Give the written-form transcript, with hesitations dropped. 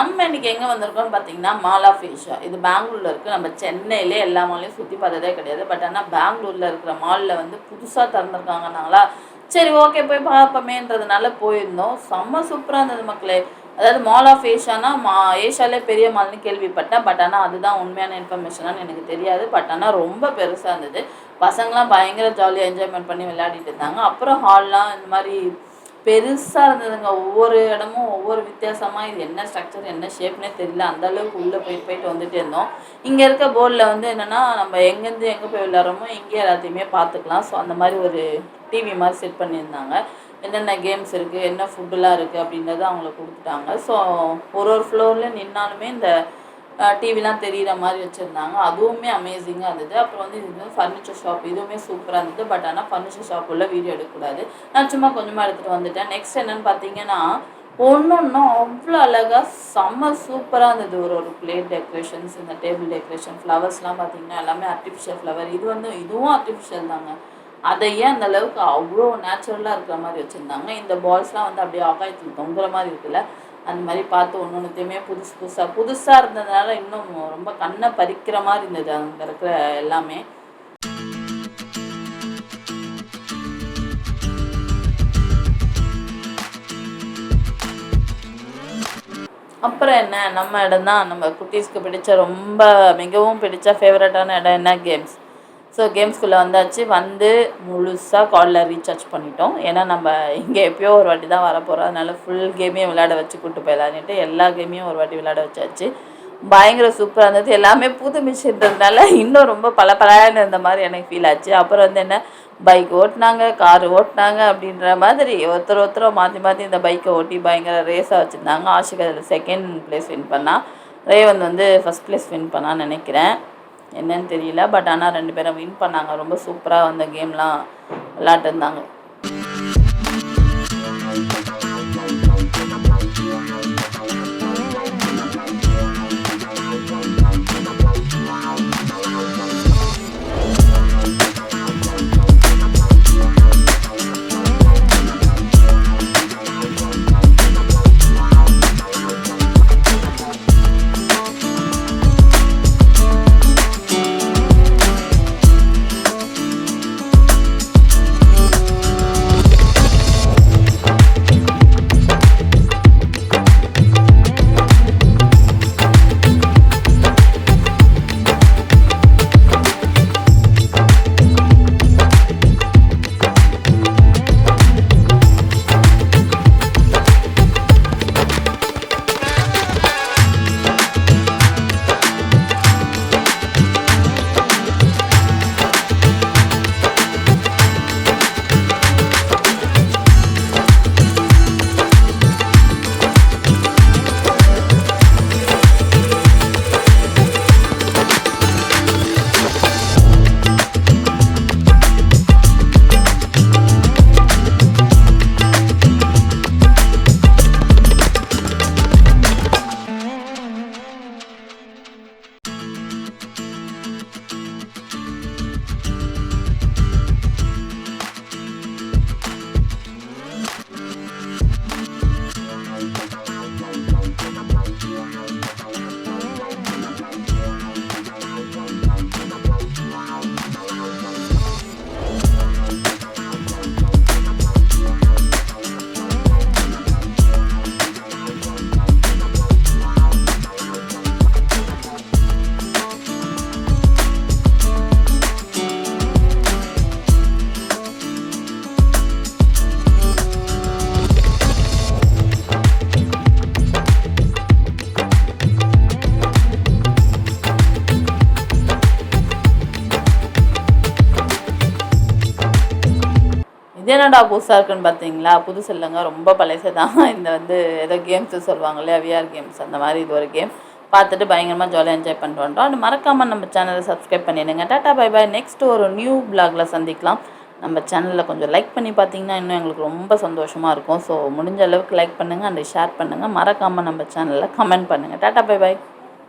நம்ம இன்றைக்கி எங்கே வந்திருக்கோம்னு பார்த்தீங்கன்னா மால் ஆஃப் ஏஷியா. இது பெங்களூரில் இருக்குது. நம்ம சென்னையிலே எல்லா மாலையும் சுற்றி பார்த்ததே கிடையாது. பட் ஆனால் பெங்களூரில் இருக்கிற மாலில் வந்து புதுசாக திறந்துருக்காங்கனாங்களா, சரி ஓகே போய் பார்ப்போமேன்றதுனால போயிருந்தோம். செம்ம சூப்பராக இருந்தது மக்களே. அதாவது மால் ஆஃப் ஏஷியானா ஏஷியாலே பெரிய மால்னு கேள்விப்பட்டேன். பட் ஆனால் அதுதான் உண்மையான இன்ஃபர்மேஷனான்னு எனக்கு தெரியாது. பட் ஆனால் ரொம்ப பெருசாக இருந்தது. பசங்களாம் பயங்கர ஜாலியாக என்ஜாய்மெண்ட் பண்ணி விளையாடிட்டு இருந்தாங்க. அப்புறம் ஹால்லாம் இந்த மாதிரி பெருசாக இருந்ததுங்க. ஒவ்வொரு இடமும் ஒவ்வொரு வித்தியாசமாக, இது என்ன ஸ்ட்ரக்சர் என்ன ஷேப்னே தெரியல. அந்தளவுக்கு உள்ளே போயிட்டு வந்துட்டு இருந்தோம். இங்கே இருக்க போர்டில் வந்து என்னென்னா, நம்ம எங்கேருந்து எங்கே போய் விளையாடுறோமோ இங்கேயே எல்லாத்தையுமே பார்த்துக்கலாம். ஸோ அந்த மாதிரி ஒரு டிவி மாதிரி செட் பண்ணியிருந்தாங்க. என்னென்ன கேம்ஸ் இருக்குது, என்ன ஃபுட்டுலாம் இருக்குது அப்படின்றத அவங்களுக்கு கொடுத்துட்டாங்க. ஸோ ஒரு ஃப்ளோரில் நின்னாலுமே இந்த டிவிலாம் தெரிகிற மாதிரி வச்சுருந்தாங்க. அதுவுமே அமேசிங்காக இருந்தது. அப்புறம் வந்து இது வந்து ஃபர்னிச்சர் ஷாப், இதுவுமே சூப்பராக இருந்தது. பட் ஆனால் ஃபர்னிச்சர் ஷாப்புள்ள வீடியோ எடுக்கக்கூடாது. நான் சும்மா கொஞ்சமாக எடுத்துகிட்டு வந்துட்டேன். நெக்ஸ்ட் என்னென்னு பார்த்தீங்கன்னா, ஒன்றும் அவ்வளோ அழகாக செம்ம சூப்பராக இருந்தது. ஒரு பிளேட் டெக்கரேஷன்ஸ், இந்த டேபிள் டெக்கரேஷன், ஃப்ளவர்ஸ்லாம் பார்த்தீங்கன்னா எல்லாமே ஆர்டிஃபிஷியல் ஃப்ளவர். இதுவும் ஆர்டிஃபிஷியல் தாங்க. அதை ஏன் அந்த அளவுக்கு அவ்வளோ நேச்சுரலாக இருக்கிற மாதிரி வச்சுருந்தாங்க. இந்த பால்ஸ்லாம் வந்து அப்படியே ஆகாயத்தில் தொங்குற மாதிரி இருக்குல்ல, அந்த மாதிரி பார்த்து ஒன்றுத்தையுமே புதுசாக இருந்ததுனால இன்னும் ரொம்ப கண்ணை பறிக்கிற மாதிரி இருந்தது அங்கே இருக்கிற எல்லாமே. அப்புறம் என்ன, நம்ம இடம் தான் நம்ம குட்டீஸ்க்கு பிடிச்ச மிகவும் பிடிச்ச ஃபேவரட்டான இடம் என்ன, கேம்ஸ். ஸோ கேம்ஸ்குள்ளே வந்து முழுசாக காலில் ரீசார்ஜ் பண்ணிட்டோம். ஏன்னா நம்ம இங்கே எப்போயோ ஒரு வாட்டி தான் வரப்போகிறோம். அதனால் ஃபுல் கேமையும் விளையாட வச்சு கூப்பிட்டு போயிடலான்ட்டு எல்லா கேமையும் ஒரு வாட்டி விளையாட வச்சாச்சு. பயங்கர சூப்பராக இருந்தது. எல்லாமே புது மிஷின்றதுனால இன்னும் ரொம்ப பலன்னு இருந்த மாதிரி எனக்கு ஃபீல் ஆச்சு. அப்புறம் வந்து என்ன, பைக் ஓட்டினாங்க, கார் ஓட்டினாங்க அப்படின்ற மாதிரி ஒருத்தரை மாற்றி இந்த பைக்கை ஓட்டி பயங்கர ரேஸாக வச்சுருந்தாங்க. ஆஷிக் அதில் செகண்ட் ப்ளேஸ் வின் பண்ணால், ரேவந்த் வந்து ஃபஸ்ட் ப்ளேஸ் வின் பண்ணான்னு நினைக்கிறேன். என்னன்னு தெரியல. பட் ஆனால் 2 பேரும் வின் பண்ணாங்க. ரொம்ப சூப்பராக அந்த கேம்லாம் விளையாட்டுருந்தாங்க. இது என்னடா புதுசாக இருக்குன்னு பார்த்தீங்களா, புதுசு இல்லைங்க, ரொம்ப பழசு தான். இந்த வந்து ஏதோ கேம்ஸு சொல்லுவாங்க இல்லையா, விஆர் கேம்ஸ், அந்த மாதிரி இது ஒரு கேம். பார்த்துட்டு பயங்கரமாக ஜாலியாக என்ஜாய் பண்ணிட்டு வந்துட்டோம். அது மறக்காமல் நம்ம சேனலை சப்ஸ்கிரைப் பண்ணிடுங்க. Tata bye bye. நெக்ஸ்ட் ஒரு நியூ பிளாகில் சந்திக்கலாம். நம்ம சேனலில் கொஞ்சம் லைக் பண்ணி பார்த்தீங்கன்னா இன்னும் எங்களுக்கு ரொம்ப சந்தோஷமாக இருக்கும். ஸோ முடிஞ்ச அளவுக்கு லைக் பண்ணுங்கள் அண்ட் ஷேர் பண்ணுங்கள். மறக்காமல் நம்ம சேனலில் கமெண்ட் பண்ணுங்கள். Tata bye bye.